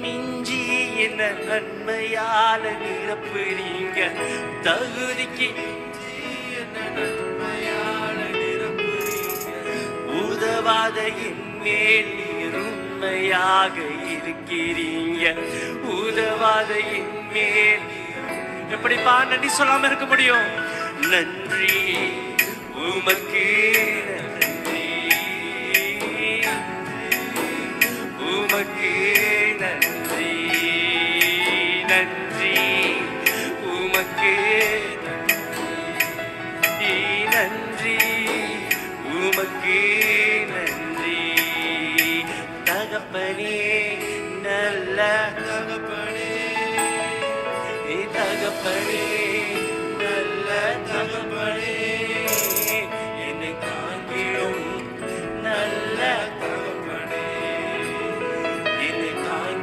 மிஞ்சி என்ன நன்மையால நிரப்புறீங்க, தகுதிக்கு என்ன நன்மையால நிரப்புறீங்க. உதவாத என் மேல் நீர் உண்மையாக இருக்கிறீங்க, உதவாத என் மேல். எப்படிப்பா நன்றி சொல்லாம இருக்க முடியும்? நன்றி உமக்கு நன்றி, உமக்கு நன்றி, நன்றி உமக்கு நன்றி, நன்றி உமக்கு நன்றி. தகப்பனே நல்ல தகப்பனே, தகப்பனே